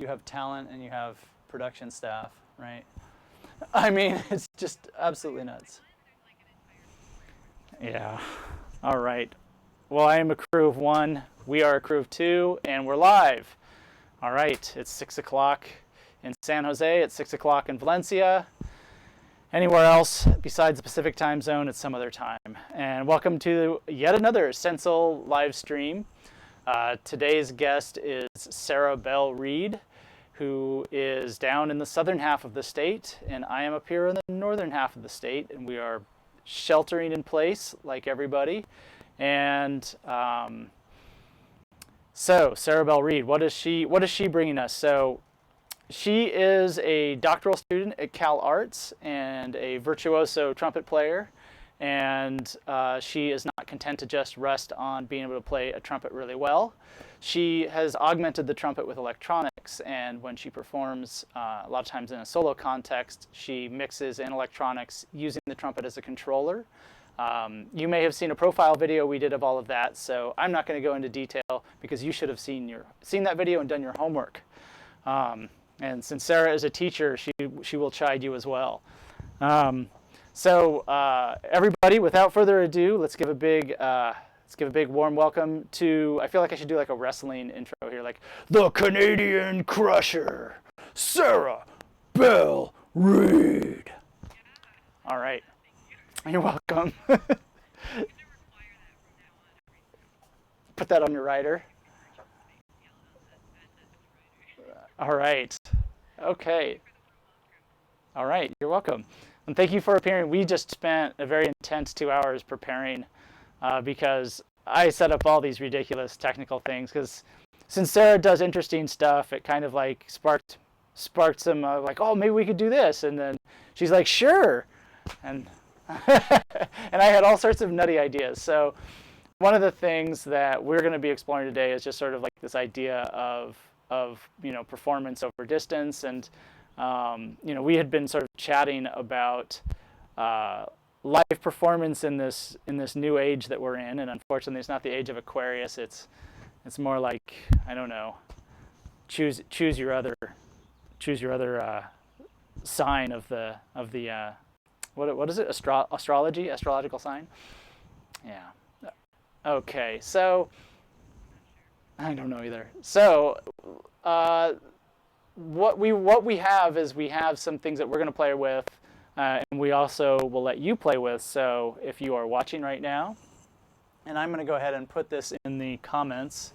you have talent and you have production staff, right? I mean, it's just absolutely nuts. Yeah. All right. Well, I am a crew of one. We are a crew of two, and we're live. All right. It's 6 o'clock in San Jose. It's 6 o'clock in Valencia. Anywhere else besides the Pacific time zone, it's some other time. And welcome to yet another Sensel live stream. Today's guest is Sarah Bell Reed, who is down in the southern half of the state, and I am up here in the northern half of the state, and we are sheltering in place like everybody. And so Sarah Bell Reed, what is she bringing us? So she is a doctoral student at Cal Arts and a virtuoso trumpet player, and she is not content to just rest on being able to play a trumpet really well. She has augmented the trumpet with electronics, and when she performs, a lot of times in a solo context, she mixes in electronics using the trumpet as a controller. You may have seen a profile video we did of all of that, so I'm not going to go into detail because you should have seen that video and done your homework. And since Sarah is a teacher, she will chide you as well. So everybody, without further ado, let's give a big warm welcome to, I feel like I should do like a wrestling intro here, like the Canadian Crusher, Sarah Bell Reed. All right. You're welcome. Put that on your rider. All right. Okay. All right. You're welcome. And thank you for appearing. We just spent a very intense 2 hours preparing because I set up all these ridiculous technical things because since Sarah does interesting stuff, it kind of like sparked some like, oh, maybe we could do this. And then she's like, sure. And and I had all sorts of nutty ideas. So one of the things that we're going to be exploring today is just sort of like this idea of performance over distance. And we had been sort of chatting about live performance in this new age that we're in, and unfortunately, it's not the age of Aquarius. It's more like, I don't know, choose your other sign of the what is it? Astrological sign? Yeah. Okay. So I don't know either. So what we have is we have some things that we're going to play with, and we also will let you play with. So if you are watching right now, and I'm going to go ahead and put this in the comments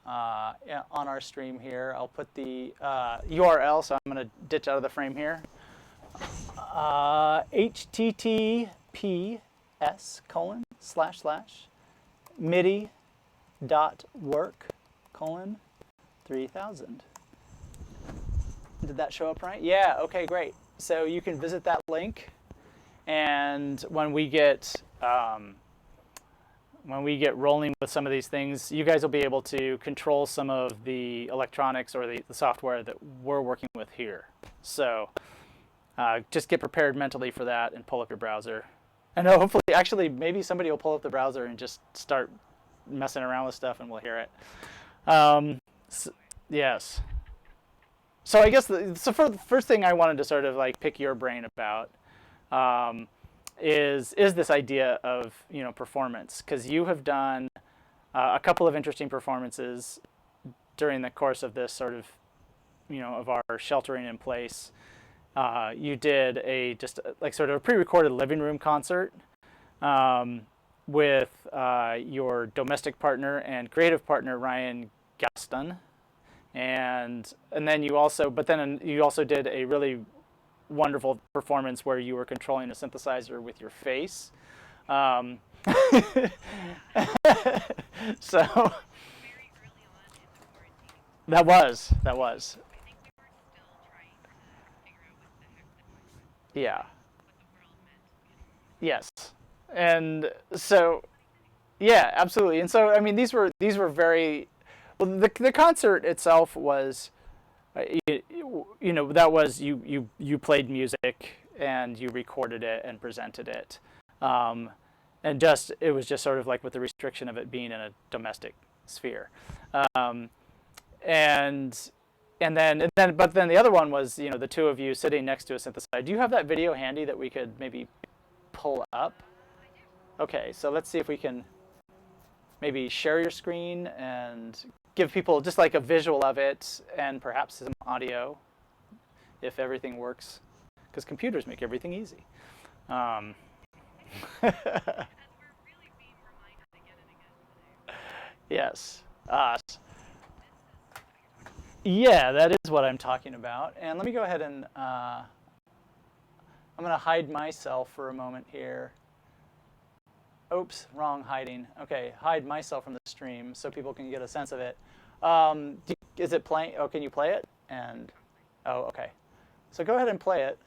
on our stream here. I'll put the URL, so I'm going to ditch out of the frame here. https://midi.work:3000. Did that show up right? Yeah, okay, great. So you can visit that link, and when we get rolling with some of these things, you guys will be able to control some of the electronics or the software that we're working with here. So just get prepared mentally for that and pull up your browser. And hopefully, actually, maybe somebody will pull up the browser and just start messing around with stuff and we'll hear it. Yes. So I guess the first thing I wanted to sort of like pick your brain about is this idea of performance, because you have done a couple of interesting performances during the course of this sort of of our sheltering in place. You did just sort of a pre-recorded living room concert with your domestic partner and creative partner Ryan Gaston. And then you also did a really wonderful performance where you were controlling a synthesizer with your face. So that was. Yeah. Yes. And so, yeah, absolutely. And so, I mean, these were very. Well, the concert itself was, that was you played music and you recorded it and presented it, and it was just sort of like with the restriction of it being in a domestic sphere, and But then the other one was, the two of you sitting next to a synthesizer. Do you have that video handy that we could maybe pull up? Okay, so let's see if we can maybe share your screen and give people just like a visual of it and perhaps some audio if everything works, because computers make everything easy. Yes. Yeah, that is what I'm talking about. And let me go ahead and I'm going to hide myself for a moment here. Oops, wrong hiding. Okay, hide myself from the stream so people can get a sense of it. Is it playing? Oh, can you play it? Oh, okay. So go ahead and play it.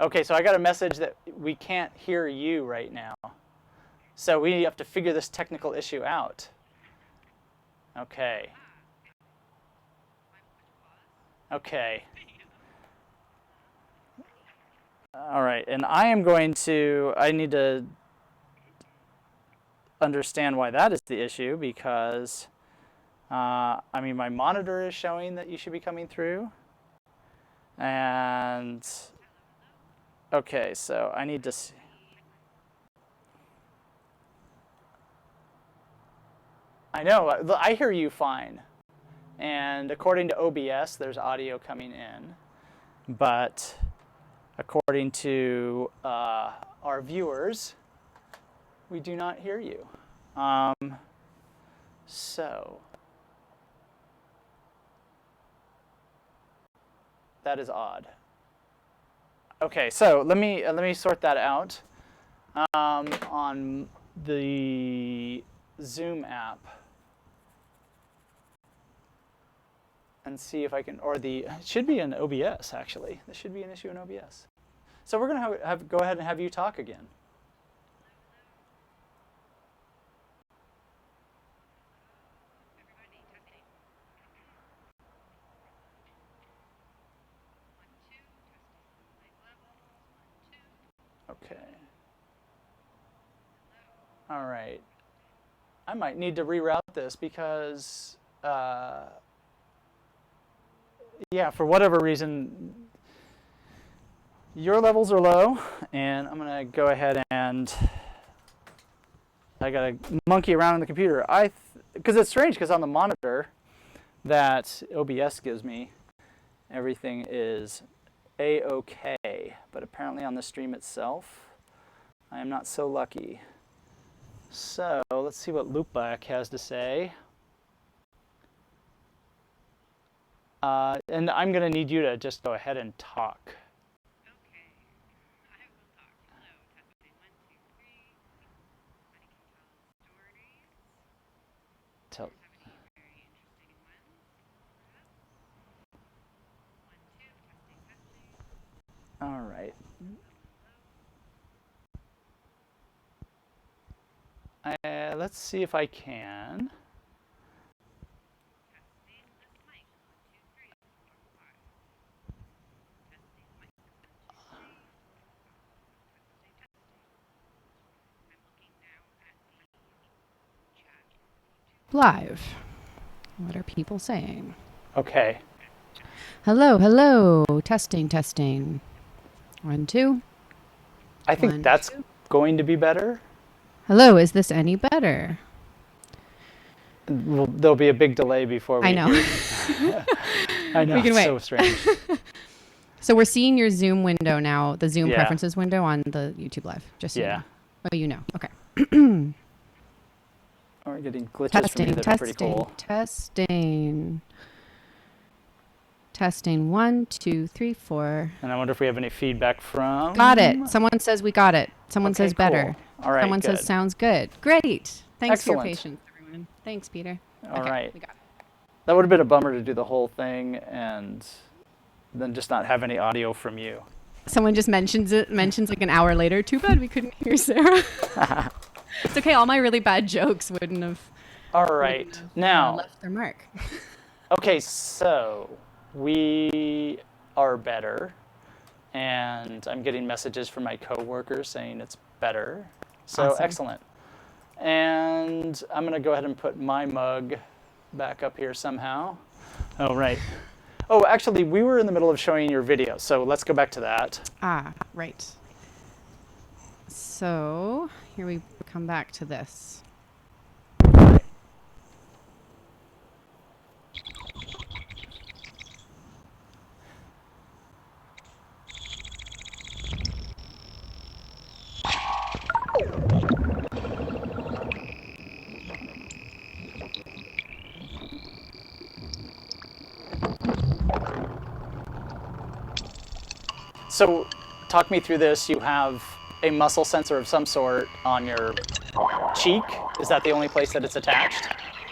Okay, so I got a message that we can't hear you right now. So we have to figure this technical issue out. Okay. Okay. All right, and I need to understand why that is the issue, because, my monitor is showing that you should be coming through. And, okay, so I need to see. I know, I hear you fine. And according to OBS, there's audio coming in. But according to our viewers, we do not hear you. So that is odd. Okay, so let me sort that out on the Zoom app and see if I can, it should be in OBS actually. This should be an issue in OBS. So we're going to go ahead and have you talk again. Okay. All right. I might need to reroute this because, yeah, for whatever reason, your levels are low, and I'm going to go ahead and I got to monkey around on the computer. Because it's strange, because on the monitor that OBS gives me, everything is A-OK, but apparently on the stream itself, I am not so lucky. So let's see what Loopback has to say. And I'm going to need you to just go ahead and talk. Okay, I will talk. Hello, testing 1, 2, 3. Anybody can tell stories. Have any very interesting ones, perhaps? 1, 2, testing, testing. All right. Let's see if I can. Testing this mic. 1, 2, 3, 4, 5. Testing microphone 2, 3. Testing, testing. I'm looking now at the chat on YouTube. Live. What are people saying? Okay. Hello, hello. Testing, testing. 1, 2. I think 1, that's 2. going to be better. Hello, is this any better? Well, there'll be a big delay before we I know. I know, We can it's wait. so strange. So we're seeing your Zoom window now, the Zoom Yeah. preferences window on the YouTube Live. Just so Yeah. you know. Oh, you know. Okay. We're getting glitches Testing, from you that are pretty testing, cool. testing. Testing 1, 2, 3, 4. And I wonder if we have any feedback from... Got it. Someone says we got it. Someone Okay, says better. cool. All right, Someone good. says sounds good. Great. Thanks for your Excellent. patience, everyone. Thanks, Peter. All Okay, right. we got it. That would have been a bummer to do the whole thing and than just not have any audio from you. Someone just mentions like an hour later. Too bad we couldn't hear Sarah. It's okay. All my really bad jokes wouldn't have. All right. Now, left their mark. okay, so we are better, and I'm getting messages from my coworkers saying it's better. So Awesome. excellent. And I'm going to go ahead and put my mug back up here somehow. Oh, right. Oh, actually, we were in the middle of showing your video, so let's go back to that. Ah, right. So here we come back to this. So talk me through this. You have a muscle sensor of some sort on your cheek. Is that the only place that it's attached?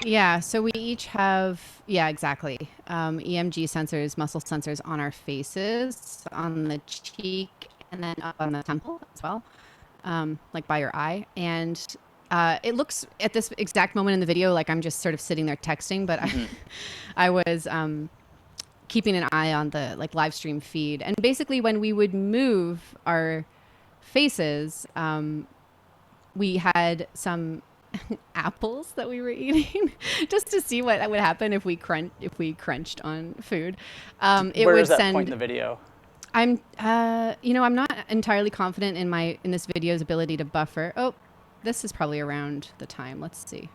Yeah, so we each have, yeah, exactly. EMG sensors, muscle sensors on our faces, on the cheek, and then up on the temple as well, like by your eye. And it looks at this exact moment in the video like I'm just sort of sitting there texting, but I was keeping an eye on the like live stream feed. And basically when we would move our faces, we had some apples that we were eating just to see what would happen if we crunched on food. It Where would is that send. point in the video? I'm not entirely confident in this video's ability to buffer. Oh, this is probably around the time. Let's see.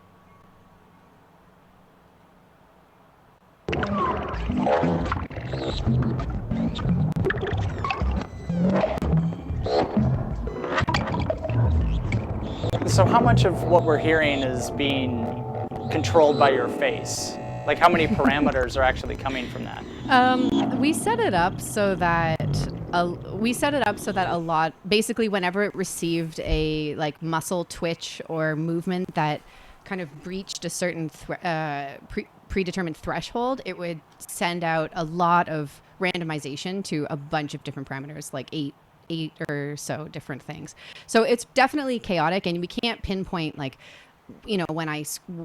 So how much of what we're hearing is being controlled by your face? Like how many parameters are actually coming from that? We set it up so that a lot, basically whenever it received a like muscle twitch or movement that kind of breached a certain predetermined threshold, it would send out a lot of randomization to a bunch of different parameters, like eight or so different things. So it's definitely chaotic, and we can't pinpoint like, when I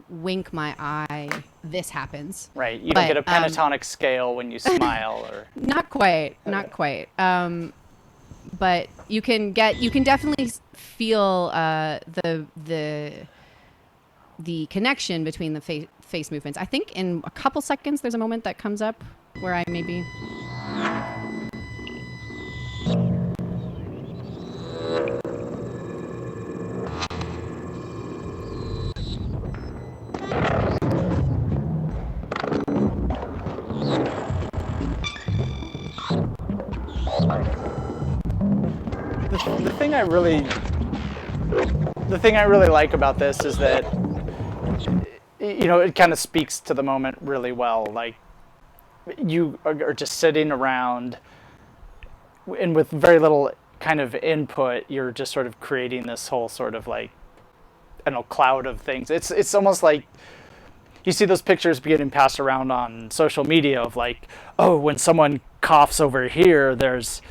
wink my eye, this happens. Right. You don't get a pentatonic scale when you smile, or not quite. But you can definitely feel the connection between the face movements. I think in a couple seconds there's a moment that comes up where I maybe. The thing I really like about this is that, it kind of speaks to the moment really well. Like, you are just sitting around, and with very little kind of input, you're just sort of creating this whole sort of like, I don't know, cloud of things. It's almost like you see those pictures getting passed around on social media of like, oh, when someone coughs over here, there's,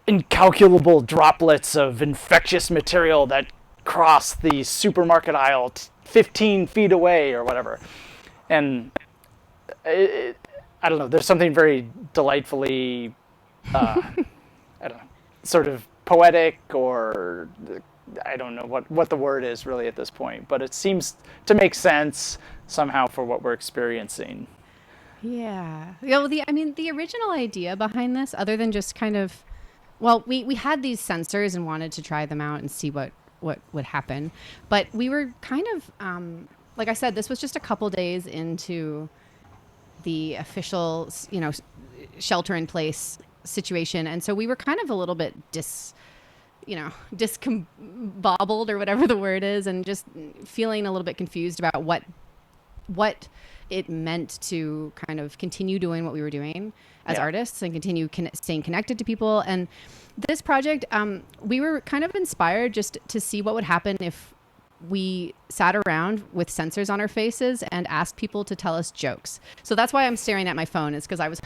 incalculable droplets of infectious material that cross the supermarket aisle 15 feet away or whatever. And I don't know, there's something very delightfully, I don't know, sort of poetic, or I don't know what the word is really at this point, but it seems to make sense somehow for what we're experiencing. Yeah. The original idea behind this, other than just kind of, well, we had these sensors and wanted to try them out and see what would happen. But we were kind of, like I said, this was just a couple days into the official, shelter in place situation. And so we were kind of a little bit discombobbled, or whatever the word is, and just feeling a little bit confused about what it meant to kind of continue doing what we were doing as artists and continue staying connected to people. And this project, we were kind of inspired just to see what would happen if we sat around with sensors on our faces and asked people to tell us jokes. So that's why I'm staring at my phone, is because I was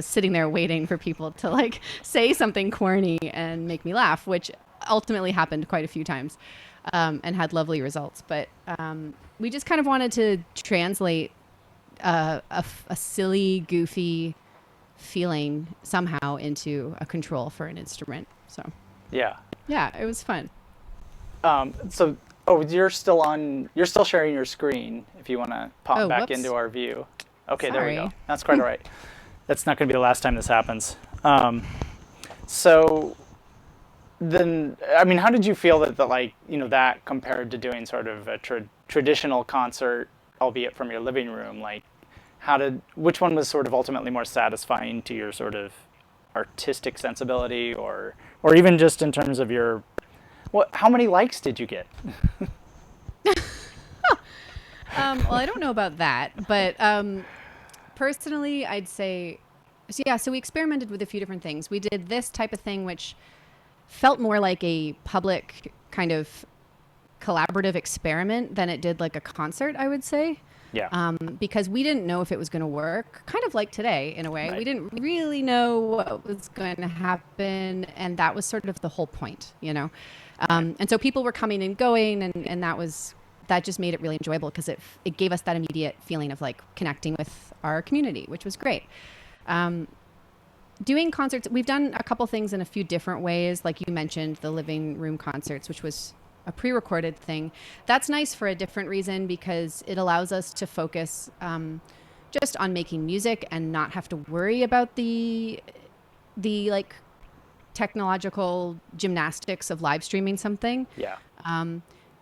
sitting there waiting for people to like say something corny and make me laugh, which ultimately happened quite a few times, and had lovely results. But we just kind of wanted to translate a silly, goofy feeling somehow into a control for an instrument. So Yeah. yeah, it was fun. So, you're still sharing your screen if you want to pop Oh, back whoops. into our view. Okay, there we go. Sorry. That's quite all right. That's not going to be the last time this happens. So then, I mean, how did you feel that that compared to doing sort of a traditional concert, albeit from your living room? Like, which one was sort of ultimately more satisfying to your sort of artistic sensibility, or even just in terms of how many likes did you get? Well, I don't know about that, but personally, I'd say, so yeah, so we experimented with a few different things. We did this type of thing, which felt more like a public kind of collaborative experiment than it did like a concert, I would say. Yeah. Because we didn't know if it was going to work, kind of like today in a way. Right. We didn't really know what was going to happen, and that was sort of the whole point, you know. Right. And so people were coming and going, and that just made it really enjoyable because it gave us that immediate feeling of like connecting with our community, which was great. Doing concerts, we've done a couple things in a few different ways. Like you mentioned, the living room concerts, which was a pre-recorded thing. That's nice for a different reason because it allows us to focus just on making music and not have to worry about the like technological gymnastics of live streaming something. Yeah.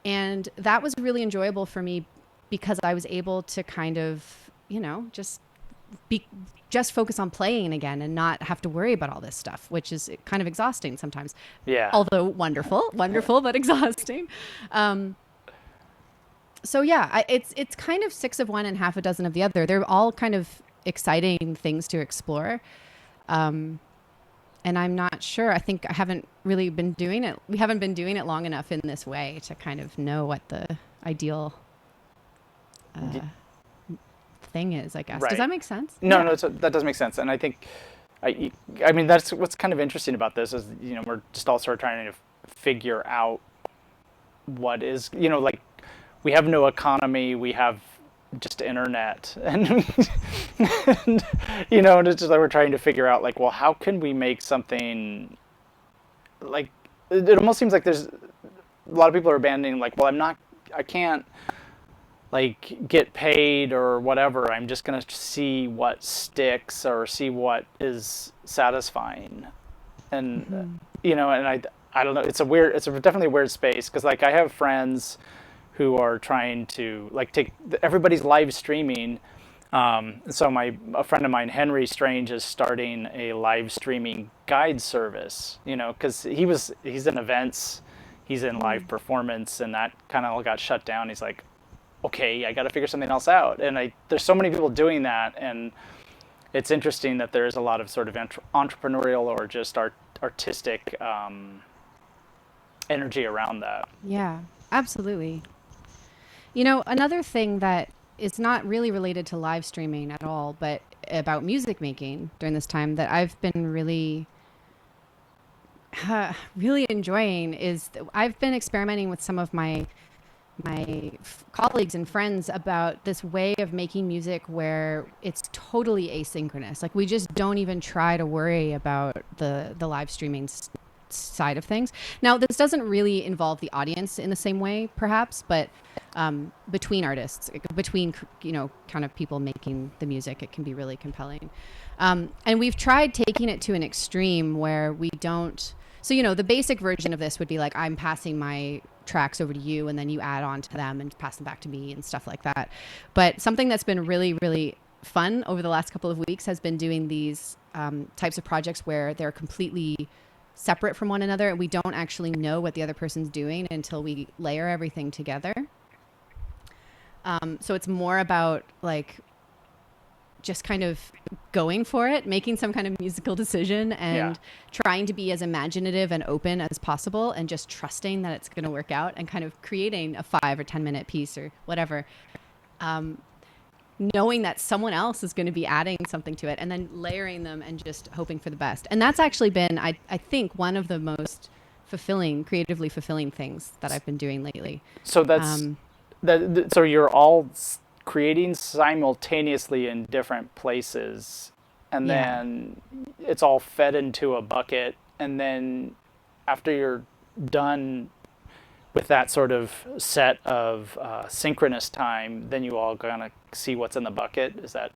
And that was really enjoyable for me because I was able to kind of, just focus on playing again and not have to worry about all this stuff, which is kind of exhausting sometimes. Yeah. Although wonderful, but exhausting. So yeah, it's kind of 6 of one and half a dozen of the other. They're all kind of exciting things to explore. And I'm not sure. I think I haven't really been doing it. We haven't been doing it long enough in this way to kind of know what the ideal thing is, I guess. Right. Does that make sense? No, Yeah. that does make sense. And I think, I mean, that's what's kind of interesting about this is, we're just all sort of trying to figure out what is, like, we have no economy, we have just internet, and, and it's just like we're trying to figure out, like, well, how can we make something, like, it almost seems like there's a lot of people are abandoning, like, well, I can't, like, get paid or whatever. I'm just going to see what sticks or see what is satisfying. And, and I don't know, it's definitely a weird space. Cause like I have friends who are trying to like everybody's live streaming. So a friend of mine, Henry Strange, is starting a live streaming guide service, cause he's in events, he's in live performance, and that kind of all got shut down. He's like, okay, I got to figure something else out. And there's so many people doing that, and it's interesting that there's a lot of sort of entrepreneurial or just artistic energy around that. Yeah, absolutely. Another thing that is not really related to live streaming at all, but about music making during this time that I've been really really enjoying is I've been experimenting with some of my colleagues and friends about this way of making music where it's totally asynchronous. Like we just don't even try to worry about the live streaming side of things. Now, this doesn't really involve the audience in the same way, perhaps, but between artists, between kind of people making the music, it can be really compelling. And we've tried taking it to an extreme where we don't. So the basic version of this would be like I'm passing my tracks over to you and then you add on to them and pass them back to me and stuff like that. But something that's been really, really fun over the last couple of weeks has been doing these types of projects where they're completely separate from one another and we don't actually know what the other person's doing until we layer everything together. So it's more about like just kind of going for it, making some kind of musical decision and trying to be as imaginative and open as possible and just trusting that it's going to work out and kind of creating a 5 or 10 minute piece or whatever. Knowing that someone else is going to be adding something to it and then layering them and just hoping for the best. And that's actually been, I think, one of the most creatively fulfilling things that I've been doing lately. So so you're all creating simultaneously in different places, and then it's all fed into a bucket, and then after you're done with that sort of set of synchronous time, then you all gonna see what's in the bucket. Is that?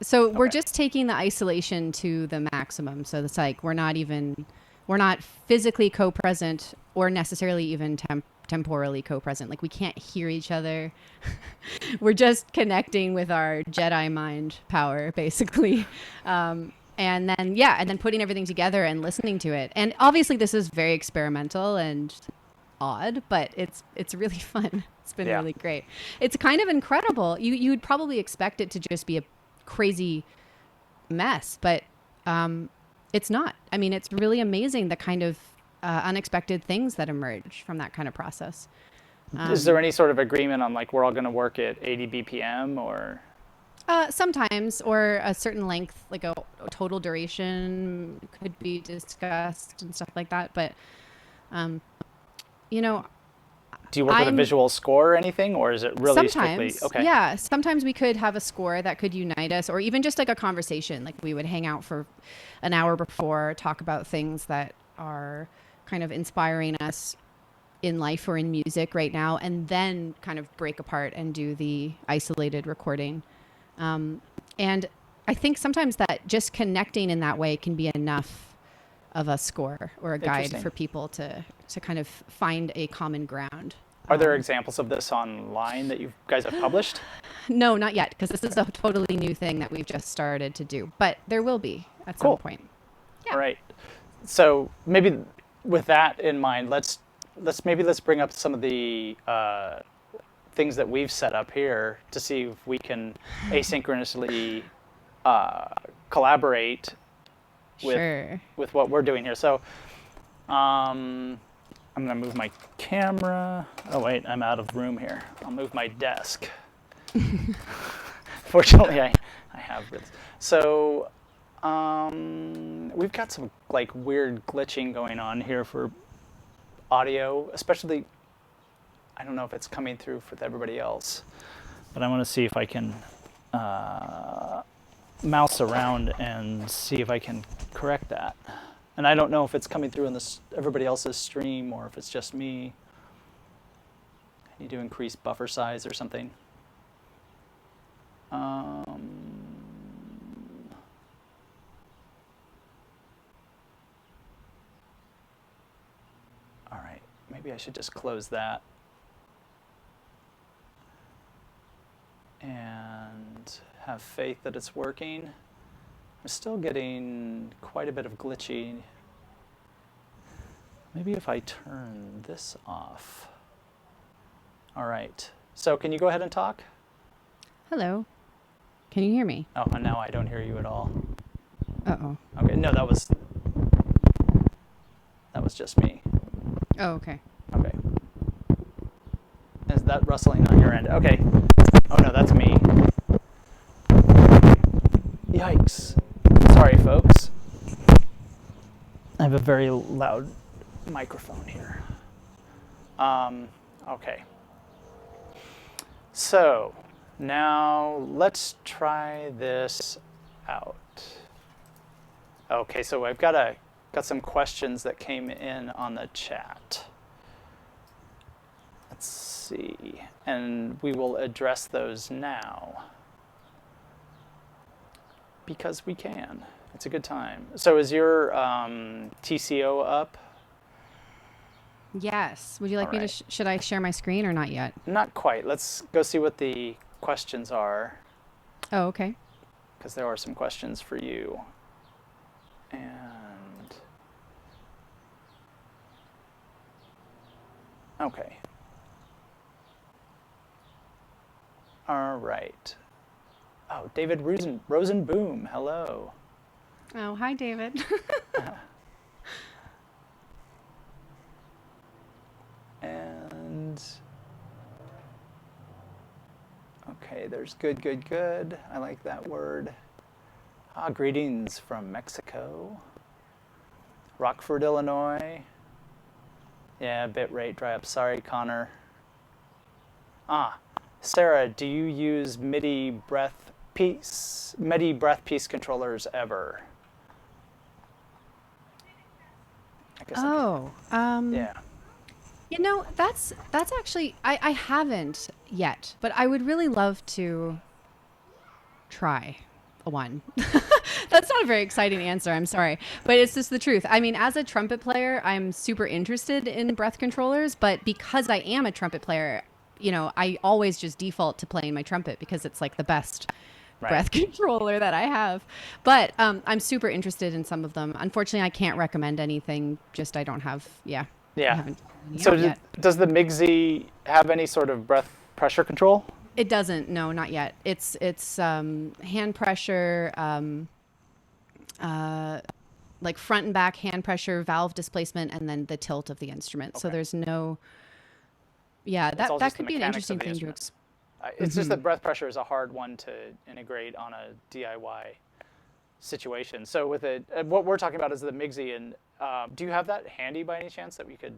So we're just taking the isolation to the maximum. So it's like we're not physically co-present or necessarily even temporally co-present. Like we can't hear each other. We're just connecting with our Jedi mind power, basically. And then putting everything together and listening to it. And obviously this is very experimental and odd, but it's really fun. It's been really great. It's kind of incredible. You'd probably expect it to just be a crazy mess, but it's not. I mean, it's really amazing the kind of unexpected things that emerge from that kind of process. Is there any sort of agreement on like we're all going to work at 80 BPM or? Sometimes, or a certain length, like a total duration could be discussed and stuff like that. But, do you work with a visual score or anything, or is it really strictly? Okay. Yeah, sometimes we could have a score that could unite us, or even just like a conversation. Like we would hang out for an hour before, talk about things that are kind of inspiring us in life or in music right now, and then kind of break apart and do the isolated recording. And I think sometimes that just connecting in that way can be enough of a score or a guide for people to kind of find a common ground. Are there examples of this online that you guys have published? No, not yet, because this is a totally new thing that we've just started to do. But there will be at some point. Yeah. All right. So maybe with that in mind, let's bring up some of the things that we've set up here to see if we can asynchronously collaborate with what we're doing here. So I'm going to move my camera. Oh, wait, I'm out of room here. I'll move my desk. Fortunately, I have this. So we've got some like weird glitching going on here for audio, especially, I don't know if it's coming through with everybody else, but I want to see if I can mouse around and see if I can correct that. And I don't know if it's coming through on everybody else's stream or if it's just me. I need to increase buffer size or something. All right, maybe I should just close that. And have faith that it's working. I'm still getting quite a bit of glitchy. Maybe if I turn this off. All right. So can you go ahead and talk? Hello. Can you hear me? Oh, and now I don't hear you at all. Uh-oh. Okay, no, that was just me. Oh, okay. Okay. Is that rustling on your end? Okay. Oh no, that's me. Yikes. Sorry, folks. I have a very loud microphone here. Okay. So, now let's try this out. Okay, so I've got some questions that came in on the chat. Let's see, and we will address those now because we can. It's a good time. So is your TCO up? Yes. Would you like me to, should I share my screen or not yet? Not quite. Let's go see what the questions are. Oh, okay. Because there are some questions for you. And okay. All right. Oh, David Rosenboom. Hello. Oh, hi, David. And okay, there's good, good, good. I like that word. Greetings from Mexico. Rockford, Illinois. Yeah, bitrate dry up. Sorry, Connor. Sarah, do you use MIDI breath piece controllers ever? I guess Oh, yeah. you know, that's actually I haven't yet, but I would really love to try one. That's not a very exciting answer. I'm sorry, but it's just the truth. I mean, as a trumpet player, I'm super interested in breath controllers, but because I am a trumpet player, you know, I always just default to playing my trumpet because it's like the best breath controller that I have. But I'm super interested in some of them. Unfortunately, I can't recommend anything. Just I don't have. Yeah. I Yeah. haven't tried any So out yet. does the MIGZ have any sort of breath pressure control? It doesn't. No, not yet. It's hand pressure, like front and back hand pressure, valve displacement, and then the tilt of the instrument. So Okay. there's no. Yeah, It's all that just the could be an mechanics of interesting the thing to. instrument. It's just that breath pressure is a hard one to integrate on a DIY situation. So with it, what we're talking about is the MIGZ, and do you have that handy by any chance that we could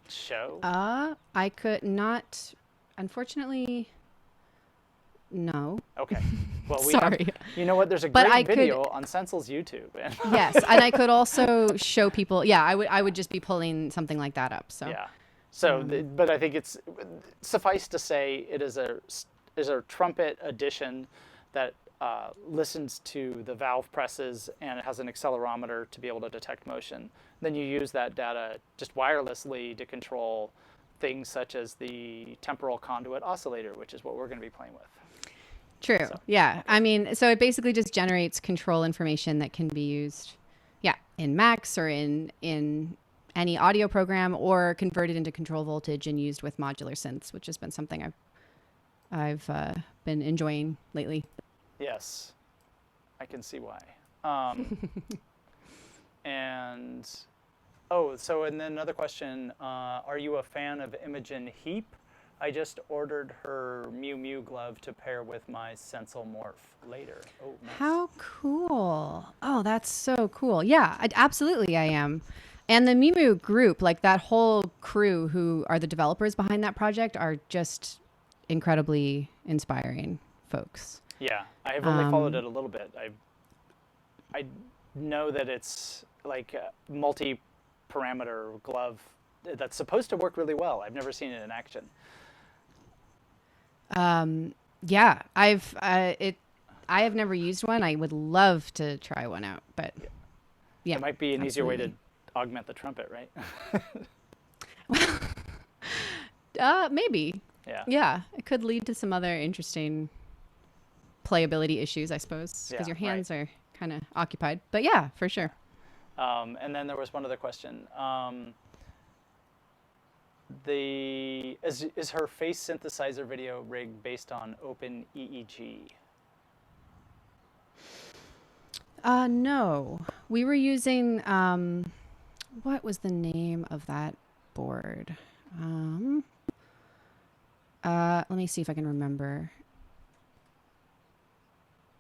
show? I could not. Unfortunately, no. Okay. Well, Sorry. You know what? There's a But great I could- video on Sensel's YouTube. Yes, and I could also show people. Yeah, I would just be pulling something like that up. So Yeah. So, but I think it's suffice to say it is a trumpet edition that listens to the valve presses, and it has an accelerometer to be able to detect motion. Then you use that data just wirelessly to control things such as the temporal conduit oscillator, which is what we're going to be playing with. True. So, yeah. I mean, so it basically just generates control information that can be used, yeah, in Max or in any audio program, or converted into control voltage and used with modular synths, which has been something I've been enjoying lately. Yes, I can see why. And then another question: are you a fan of Imogen Heap? I just ordered her Mew Mew glove to pair with my Sensel morph later. Oh, nice. How cool! Oh, that's so cool. Yeah, absolutely, I am. And the Mimu group, like that whole crew who are the developers behind that project, are just incredibly inspiring folks. Yeah, I have only followed it a little bit. I know that it's like a multi-parameter glove that's supposed to work really well. I've never seen it in action. Yeah, I have never used one. I would love to try one out, but yeah, It might be an easier way to absolutely. augment the trumpet, right? Maybe. Yeah. Yeah, it could lead to some other interesting playability issues, I suppose, because Yeah, your hands are kind of occupied. But yeah, for sure. And then there was one other question. Is her face synthesizer video rig based on Open EEG? No, we were using what was the name of that board? Let me see if I can remember.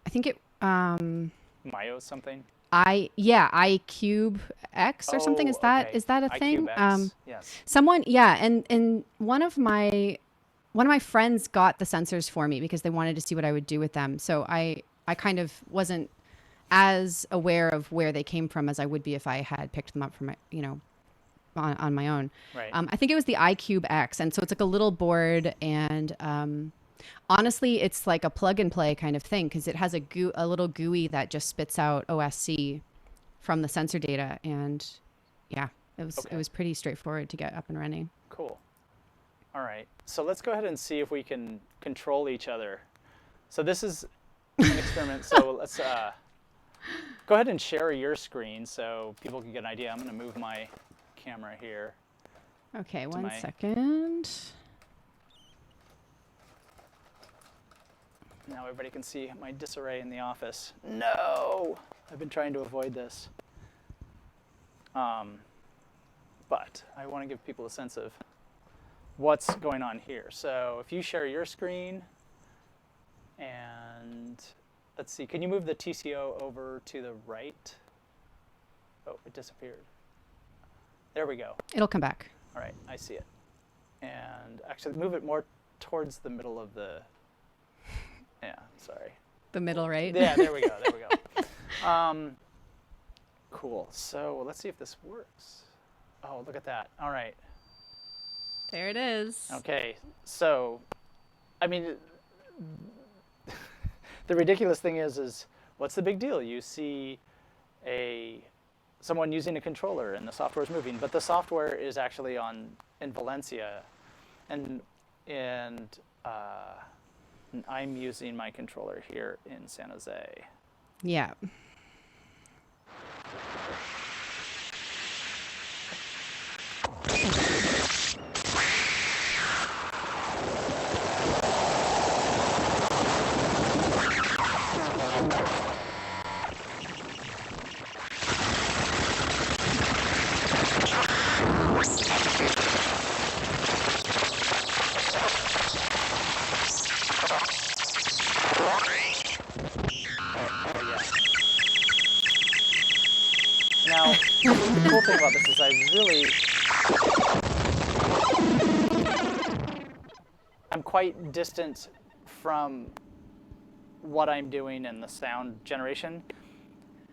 I think it Mayo something? iCube X or something. Is that okay. is that a thing? iCube X, yes. Someone, yeah, and one of my friends got the sensors for me because they wanted to see what I would do with them. So I kind of wasn't as aware of where they came from as I would be if I had picked them up from my, on my own. Right. I think it was the iCube X, and so it's like a little board, and honestly, it's like a plug and play kind of thing because it has a little GUI that just spits out OSC from the sensor data, and yeah, it was pretty straightforward to get up and running. Cool. All right. So let's go ahead and see if we can control each other. So this is an experiment. So let's go ahead and share your screen so people can get an idea. I'm going to move my camera here. Okay, one second. Now everybody can see my disarray in the office. No! I've been trying to avoid this. But I want to give people a sense of what's going on here. So if you share your screen, and let's see, can you move the TCO over to the right? Oh, it disappeared. There we go. It'll come back. All right, I see it. And actually move it more towards the middle of the, yeah, sorry. The middle, right? Yeah, there we go, there we go. Cool, so let's see if this works. Oh, look at that, all right. There it is. Okay, so, I mean, the ridiculous thing is what's the big deal? You see someone using a controller and the software is moving, but the software is actually in Valencia, and I'm using my controller here in San Jose. Yeah. Now, the cool thing about this is I'm quite distant from what I'm doing in the sound generation.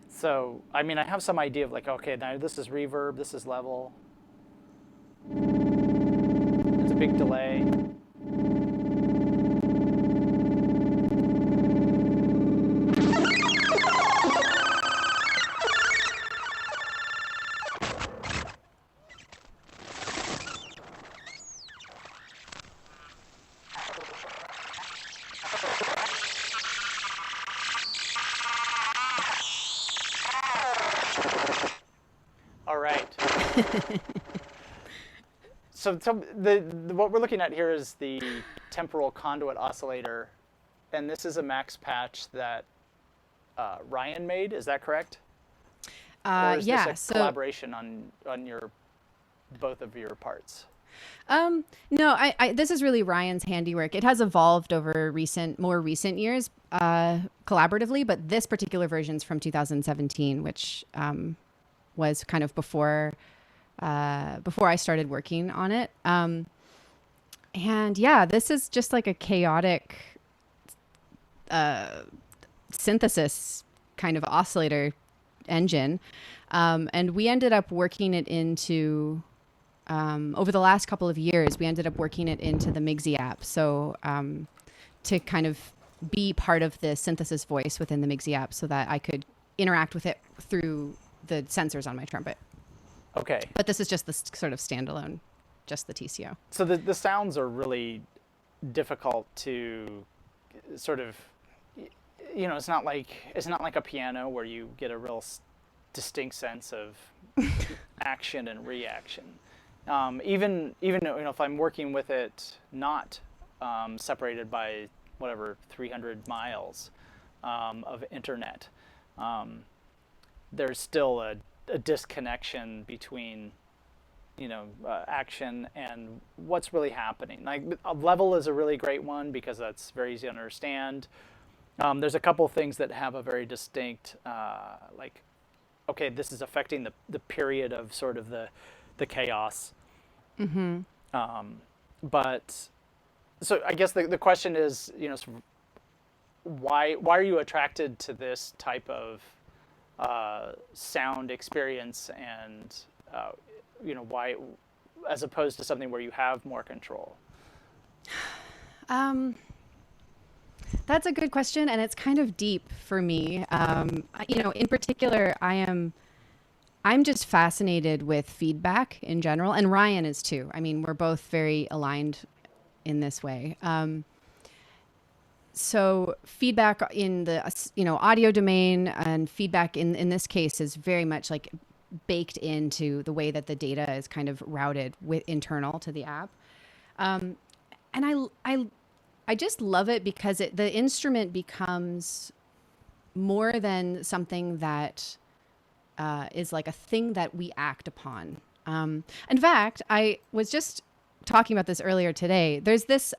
So, I mean, I have some idea of like, okay, now this is reverb, this is level. It's a big delay. All right. So what we're looking at here is the temporal conduit oscillator, and this is a max patch that Ryan made. Is that correct? Or is Yeah. this a collaboration on both of your parts? No, this is really Ryan's handiwork. It has evolved over more recent years, collaboratively, but this particular version's from 2017, which was kind of before I started working on it. And yeah, this is just like a chaotic synthesis kind of oscillator engine. And we ended up working it into, over the last couple of years, we ended up working it into the MIGSI app. So to kind of be part of the synthesis voice within the MIGSI app so that I could interact with it through the sensors on my trumpet. Okay. But this is just the sort of standalone, just the TCO. So the sounds are really difficult to sort of, it's not like a piano where you get a real distinct sense of action and reaction. Even if I'm working with it not separated by whatever 300 miles of internet, there's still a disconnection between action and what's really happening. Like a level is a really great one because that's very easy to understand. There's a couple things that have a very distinct okay, this is affecting the period of sort of the chaos. Mm-hmm. But so I guess the question is, sort of why are you attracted to this type of sound experience, and why, as opposed to something where you have more control? That's a good question, and it's kind of deep for me. In particular, I'm just fascinated with feedback in general, and Ryan is too. I mean, we're both very aligned in this way. So feedback in the audio domain, and feedback in this case is very much like baked into the way that the data is kind of routed with internal to the app. And I just love it because the instrument becomes more than something that is like a thing that we act upon. In fact, I was just talking about this earlier today. There's this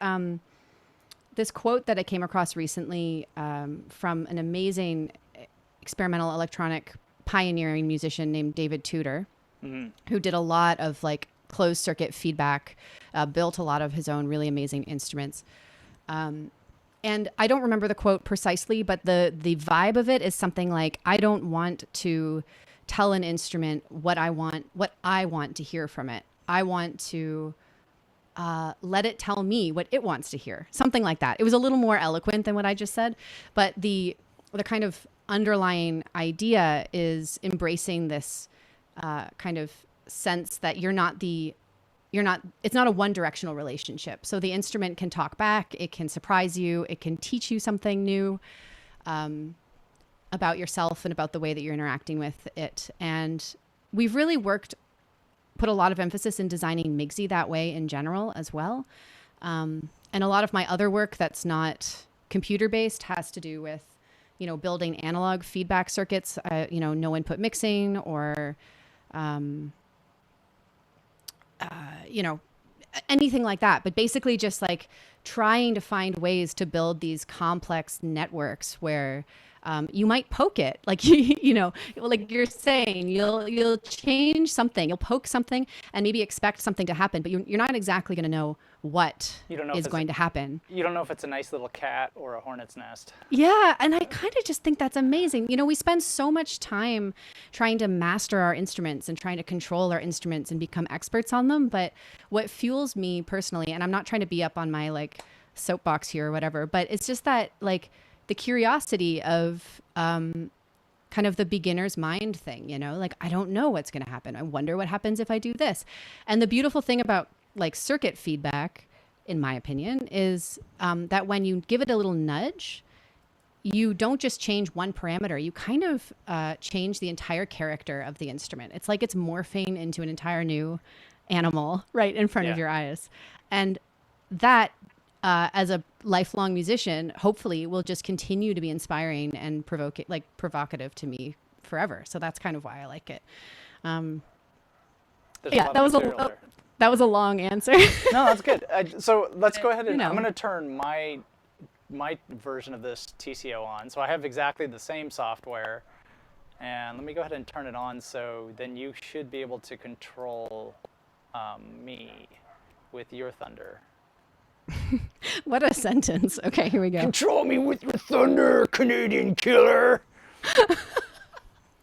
quote that I came across recently from an amazing experimental electronic pioneering musician named David Tudor, who did a lot of like closed circuit feedback, built a lot of his own really amazing instruments. And I don't remember the quote precisely, but the vibe of it is something like, I don't want to tell an instrument what I want to hear from it. I want to let it tell me what it wants to hear. Something like that. It was a little more eloquent than what I just said, but the kind of underlying idea is embracing this kind of sense that it's not a one directional relationship. So the instrument can talk back, it can surprise you, it can teach you something new about yourself and about the way that you're interacting with it. And we've really put a lot of emphasis in designing MIGSI that way in general as well. And a lot of my other work that's not computer based has to do with, building analog feedback circuits, no input mixing or, anything like that. But basically just like trying to find ways to build these complex networks where you might poke it, like, like you're saying, you'll change something, you'll poke something and maybe expect something to happen, but you're not exactly going to know what is going to happen. You don't know if it's a nice little cat or a hornet's nest. Yeah. And I kind of just think that's amazing. We spend so much time trying to master our instruments and trying to control our instruments and become experts on them. But what fuels me personally, and I'm not trying to be up on my like soapbox here or whatever, but it's just that like the curiosity of kind of the beginner's mind thing, like, I don't know what's going to happen. I wonder what happens if I do this. And the beautiful thing about like circuit feedback, in my opinion, is that when you give it a little nudge, you don't just change one parameter, you kind of change the entire character of the instrument. It's like it's morphing into an entire new animal right in front of your eyes. And that, as a lifelong musician, hopefully will just continue to be inspiring and provocative to me forever. So that's kind of why I like it. That was a long answer. No, that's good. So let's go ahead and I'm going to turn my version of this TCO on. So I have exactly the same software, and let me go ahead and turn it on. So then you should be able to control me with your thunder. What a sentence. Okay, here we go. Control me with your thunder, Canadian killer.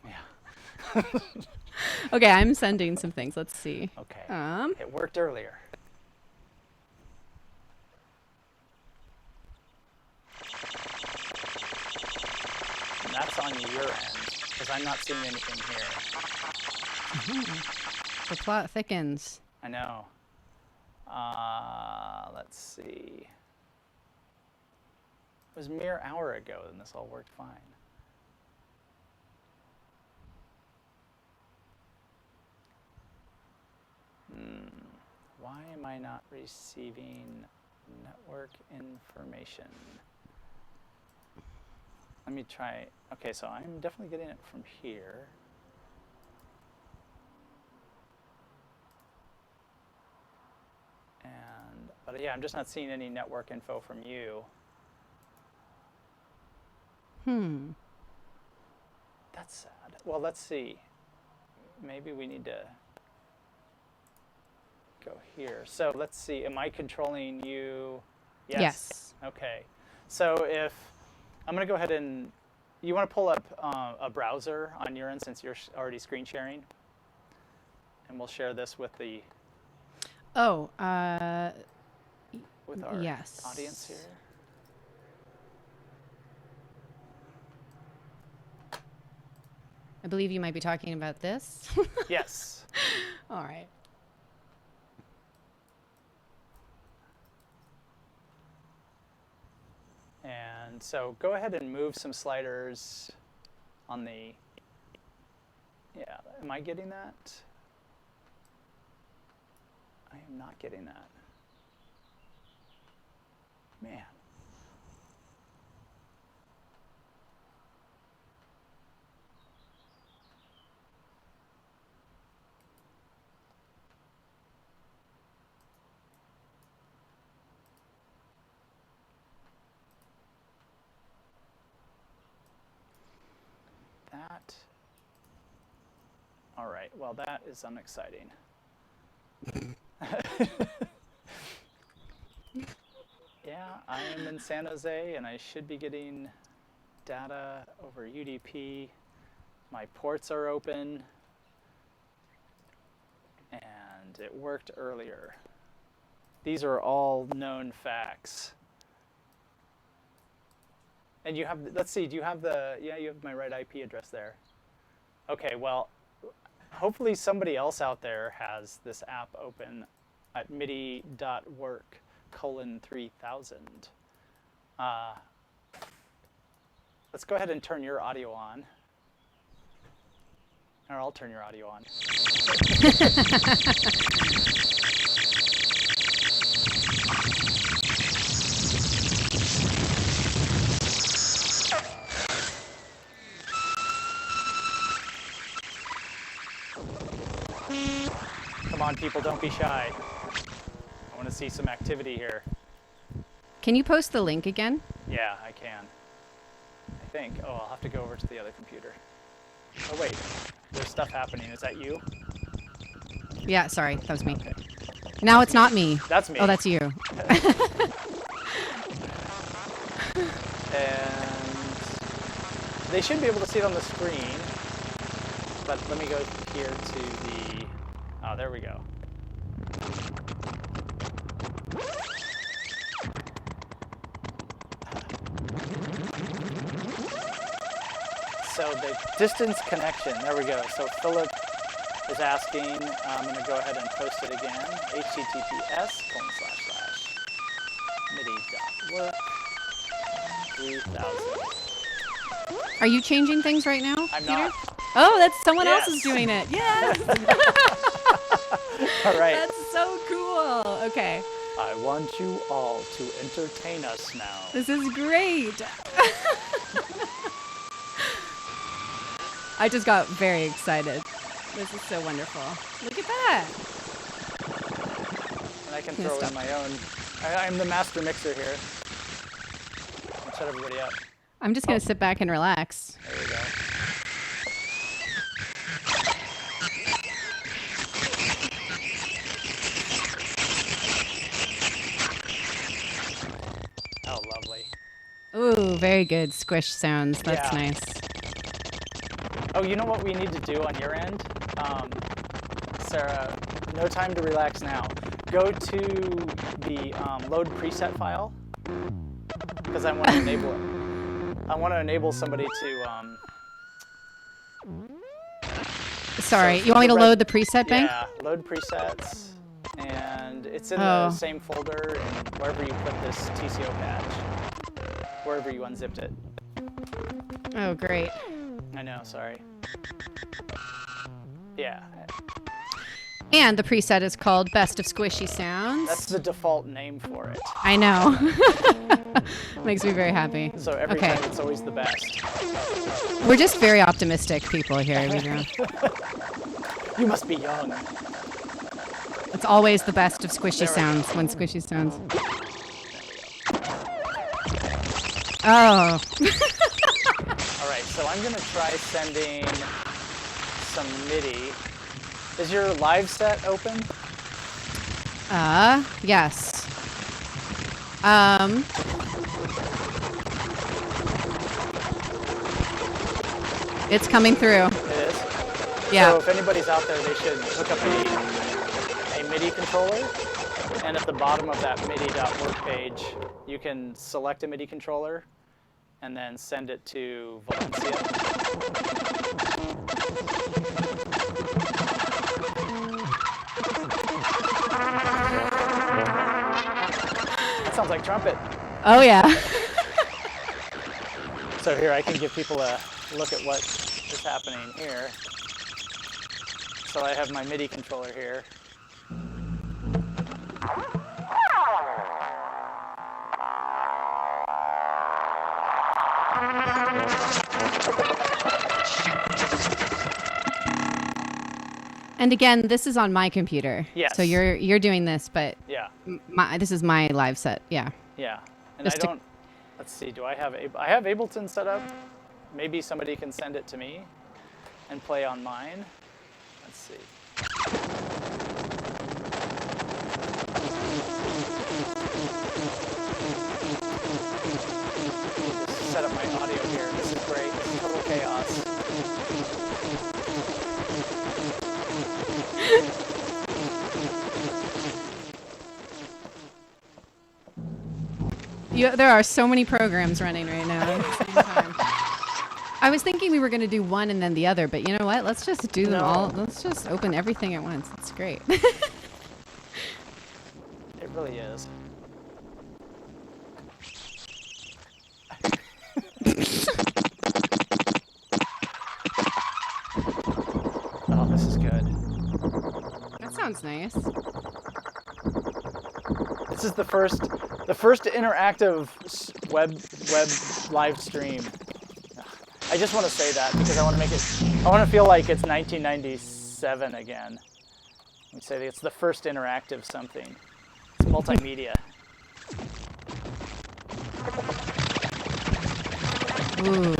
Yeah. Okay, I'm sending some things. Let's see. Okay. It worked earlier. And that's on your end, because I'm not seeing anything here. The plot thickens. I know. Let's see. It was a mere hour ago, and this all worked fine. Why am I not receiving network information? Let me try. Okay, so I'm definitely getting it from here. But yeah, I'm just not seeing any network info from you. That's sad. Well, let's see. Maybe we need to go here. So let's see. Am I controlling you? Yes. Okay. So if I'm going to go ahead and you want to pull up a browser on your end since you're already screen sharing, and we'll share this with the with our audience here. I believe you might be talking about this. Yes. All right. And so go ahead and move some sliders on the, yeah, am I getting that? I am not getting that. Man. That. All right, well, that is unexciting. Yeah, I am in San Jose, and I should be getting data over UDP. My ports are open, and it worked earlier. These are all known facts. And you have, let's see, do you have the, yeah, you have my right IP address there. Okay, well, hopefully somebody else out there has this app open at midi.work:3000. Let's go ahead and turn your audio on. Or I'll turn your audio on. Come on, people, don't be shy. I want to see some activity here. Can you post the link again? Yeah, I can. I think. Oh, I'll have to go over to the other computer. Oh, wait. There's stuff happening. Is that you? Yeah, sorry, that was me. Okay. Now it's not me. That's me. Oh, that's you. And they should be able to see it on the screen. But let me go here to the... Oh, there we go. So the distance connection, there we go. So Philip is asking, I'm going to go ahead and post it again. https://midi.work:3000. Are you changing things right now, I'm Peter? not. Oh, that's someone else Yes. is doing it. Yes. All right. That's so cool. Okay. I want you all to entertain us now. This is great. I just got very excited. This is so wonderful. Look at that. And I can Yeah, throw in stop. my own. I'm the master mixer here. I'll shut everybody up. I'm just going to sit back and relax. There we go. Oh, lovely. Ooh, very good squish sounds. That's Yeah. nice. Oh, you know what we need to do on your end? Sarah, no time to relax now. Go to the load preset file, because I want to enable it. I want to enable somebody to... Sorry, so you want me to the load the preset bank? Yeah, load presets, and it's in Oh. the same folder and wherever you put this TCO patch, wherever you unzipped it. Oh, great. I know, sorry. Yeah, And the preset is called Best of Squishy Sounds. that's the default name for it. I know. Makes me very happy. So every Okay. time it's always the best. We're just very optimistic people here. You know? You must be young. It's always the best of squishy There we go. sounds when squishy sounds. Oh. All right, so I'm gonna try sending some MIDI. Is your live set open? Yes. It's coming through. It is? Yeah. So if anybody's out there, they should hook up a MIDI controller. And at the bottom of that MIDI.work page, you can select a MIDI controller and then send it to Valencia. That sounds like trumpet. Oh, yeah. So here, I can give people a look at what is happening here. So I have my MIDI controller here. And again, this is on my computer. Yes. So you're doing this, but Yeah. this is my live set. Yeah. Yeah. And Just I don't. Let's see. Do I have I have Ableton set up? Maybe somebody can send it to me and play on mine. Let's see. Just set up my audio here. This is great. This is total chaos. There are so many programs running right now at the same time. I was thinking we were going to do one and then the other, but you know what? Let's just do them all. Let's just open everything at once. It's great. It really is. Oh, this is good. That sounds nice. This is the first interactive web live stream. I just want to say that because I want to feel like it's 1997 again. Let me say it's the first interactive something. It's multimedia. Ooh.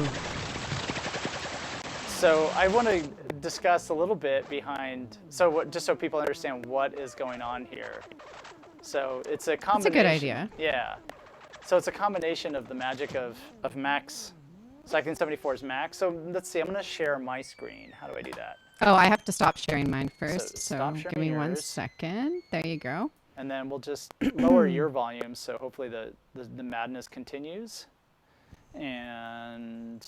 So I want to discuss a little bit behind, just so people understand what is going on here. So it's a combination. That's a good idea. Yeah. So it's a combination of the magic of Max, Cycling 74's Max. So let's see, I'm going to share my screen. How do I do that? Oh, I have to stop sharing mine first. So stop give sharing me 1 yours. second. There you go. And then we'll just lower your volume, so hopefully the madness continues. And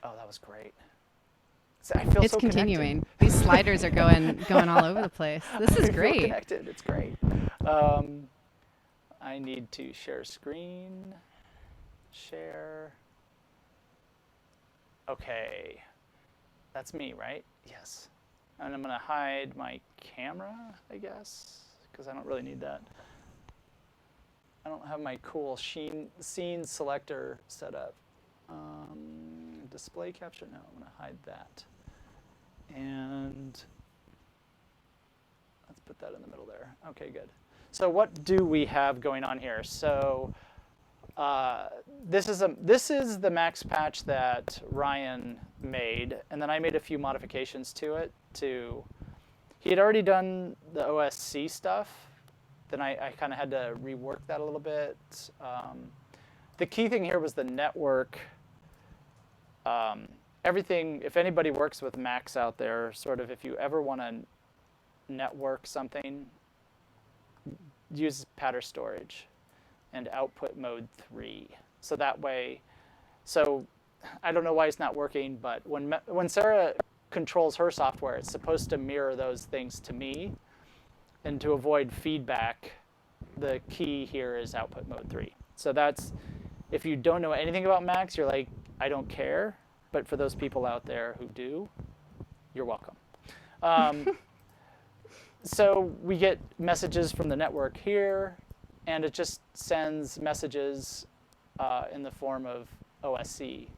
oh, that was great. So I feel It's so continuing. connected. These sliders are going all over the place. This is I feel great. connected. It's great. I need to share screen. Share. Okay. That's me, right? Yes. And I'm going to hide my camera, I guess, because I don't really need that. I don't have my cool scene selector set up. Display capture? No, I'm going to hide that. And let's put that in the middle there. Okay, good. So what do we have going on here? So this is the Max patch that Ryan made, and then I made a few modifications to it. He had already done the OSC stuff. Then I kind of had to rework that a little bit. The key thing here was the network. Everything, if anybody works with Macs out there, sort of if you ever want to network something, use pattern storage and output mode 3. So that way, I don't know why it's not working, but when Sarah controls her software, it's supposed to mirror those things to me. And to avoid feedback, the key here is output mode 3. So that's, if you don't know anything about Macs, you're like, I don't care. But for those people out there who do, you're welcome. So we get messages from the network here, and it just sends messages in the form of OSC.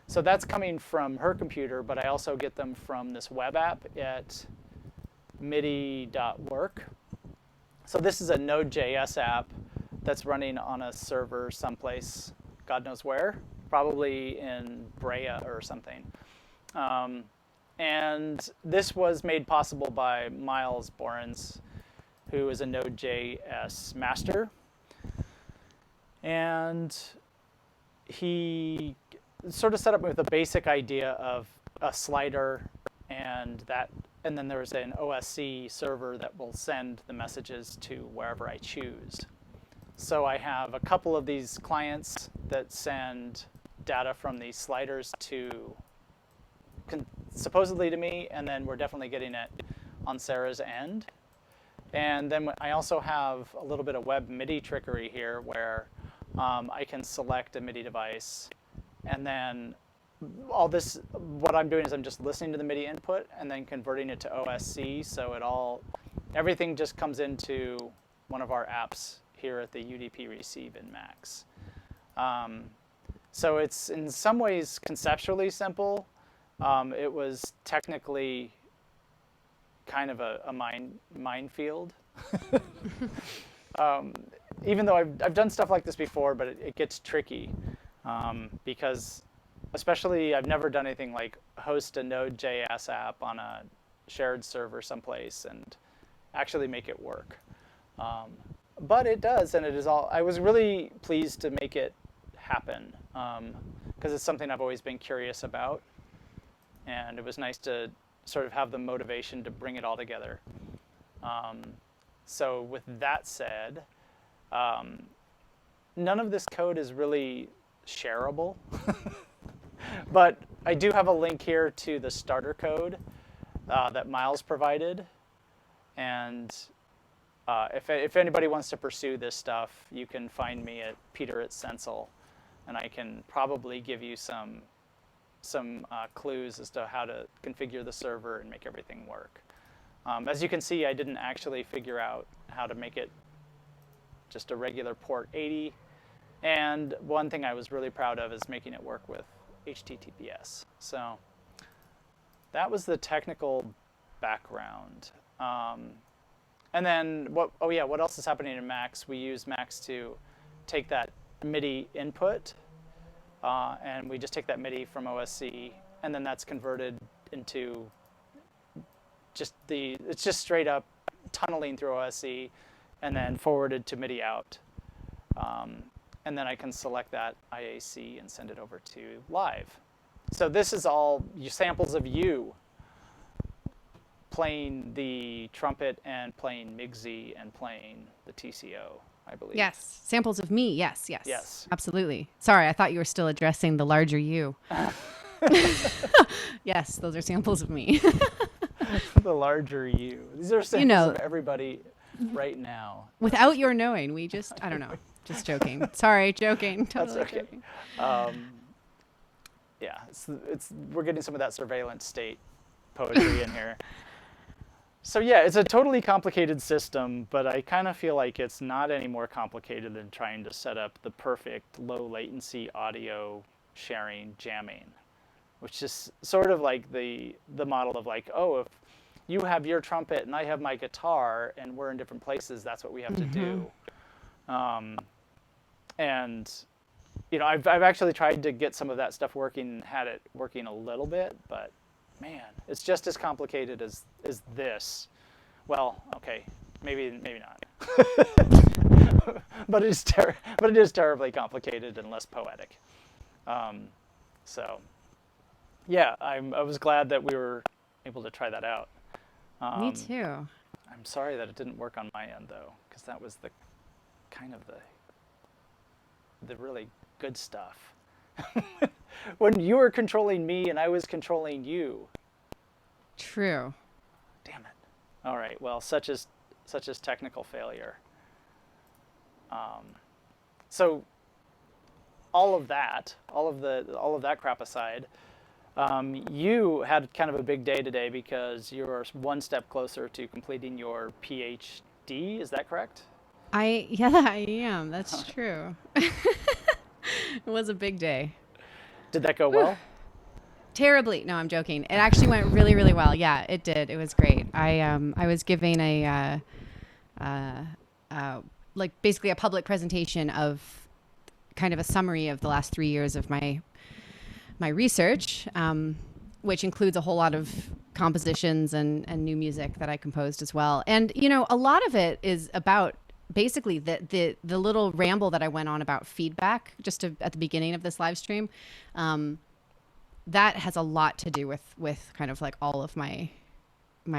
So that's coming from her computer, but I also get them from this web app at midi.work. So this is a Node.js app that's running on a server someplace, God knows where, probably in Brea or something. And this was made possible by Miles Borens, who is a Node.js master. And he sort of set up with a basic idea of a slider and then there's an OSC server that will send the messages to wherever I choose. So I have a couple of these clients that send data from these sliders supposedly to me, and then we're definitely getting it on Sarah's end. And then I also have a little bit of web MIDI trickery here where I can select a MIDI device, and then what I'm doing is I'm just listening to the MIDI input and then converting it to OSC, so everything just comes into one of our apps here at the UDP Receive in Max. So it's in some ways conceptually simple. It was technically kind of a minefield. Even though I've done stuff like this before, but it gets tricky because especially I've never done anything like host a Node.js app on a shared server someplace and actually make it work. But it does, and it is all. I was really pleased to make it happen because it's something I've always been curious about, and it was nice to sort of have the motivation to bring it all together. So with that said, none of this code is really shareable, but I do have a link here to the starter code that Miles provided, and if anybody wants to pursue this stuff, you can find me at Peter@Sensel, and I can probably give you some clues as to how to configure the server and make everything work. As you can see, I didn't actually figure out how to make it just a regular port 80, and one thing I was really proud of is making it work with HTTPS. So that was the technical background. And then what else is happening in Max? We use Max to take that MIDI input, and we just take that MIDI from OSC, and then that's converted into it's just straight up tunneling through OSC, and then forwarded to MIDI out. And then I can select that IAC and send it over to live. So this is all samples of you playing the trumpet and playing MIGZ and playing the TCO, I believe. Yes, samples of me. Yes. Yes. Absolutely. Sorry, I thought you were still addressing the larger you. Yes, those are samples of me. The larger you. These are samples of everybody right now. Without your knowing, I don't know. Just joking. Sorry, joking. Totally That's okay. joking. Yeah, we're getting some of that surveillance state poetry in here. So yeah, it's a totally complicated system, but I kind of feel like it's not any more complicated than trying to set up the perfect low latency audio sharing jamming, which is sort of like the model of like, oh, if you have your trumpet and I have my guitar and we're in different places, that's what we have to do. And I've actually tried to get some of that stuff working, had it working a little bit, but man, it's just as complicated as this. Well, okay, maybe not. But it is terribly complicated and less poetic. So yeah, I was glad that we were able to try that out. Me too. I'm sorry that it didn't work on my end though, because that was the kind of the really good stuff. When you were controlling me and I was controlling you. True. Damn it. All right. Well, such is technical failure. So all of that crap aside, you had kind of a big day today because you're one step closer to completing your PhD. Is that correct? I am. That's true. It was a big day. Did that go well? Terribly. No, I'm joking. It actually went really, really well. Yeah, it did. It was great. I was giving basically a public presentation of kind of a summary of the last 3 years of my research, which includes a whole lot of compositions and new music that I composed as well. And a lot of it is about basically the little ramble that I went on about feedback just at the beginning of this live stream. That has a lot to do with kind of like all of my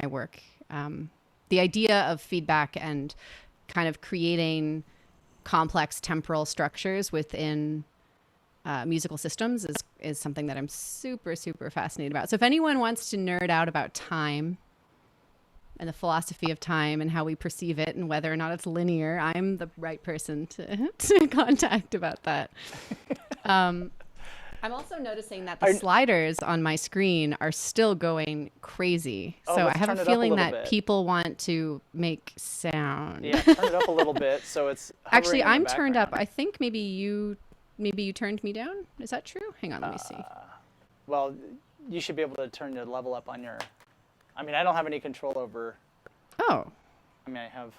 work. The idea of feedback and kind of creating complex temporal structures within musical systems is something that I'm super, super fascinated about. So if anyone wants to nerd out about time and the philosophy of time and how we perceive it and whether or not it's linear, I'm the right person to contact about that. I'm also noticing that the sliders on my screen are still going crazy. So I have a feeling that people want to make sound. Yeah, turn it up a little bit so it's actually I'm turned up. I think maybe you turned me down. Is that true? Hang on, let me see. Well, you should be able to turn the level up on your I mean, I don't have any control over. Oh. I mean, I have.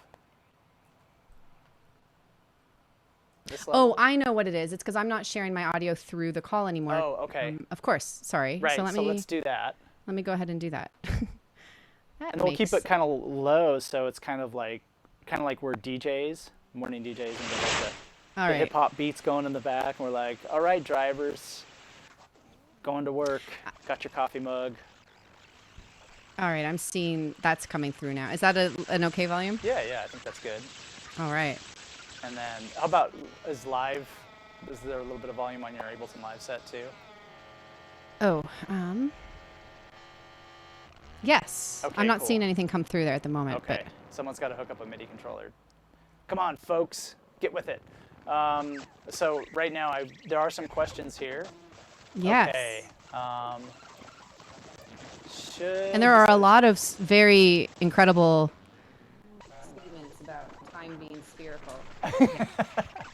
This Oh, level. I know what it is. It's because I'm not sharing my audio through the call anymore. Oh, okay. Of course. Sorry. Right. So let's do that. let me go ahead and do that. And we'll keep it kind of low, so it's kind of like we're DJs, morning DJs, and like All the right. hip hop beats going in the back, and we're like, all right, drivers, going to work, got your coffee mug. All right. I'm seeing that's coming through now. Is that an okay volume? Yeah, I think that's good. All right. And then, how about is there a little bit of volume on your Ableton Live set too? Oh, yes. Okay, I'm not cool. seeing anything come through there at the moment. Okay, someone's got to hook up a MIDI controller. Come on, folks, get with it. So right now, there are some questions here. But yes. Okay. And there are a lot of very incredible statements about time being spherical.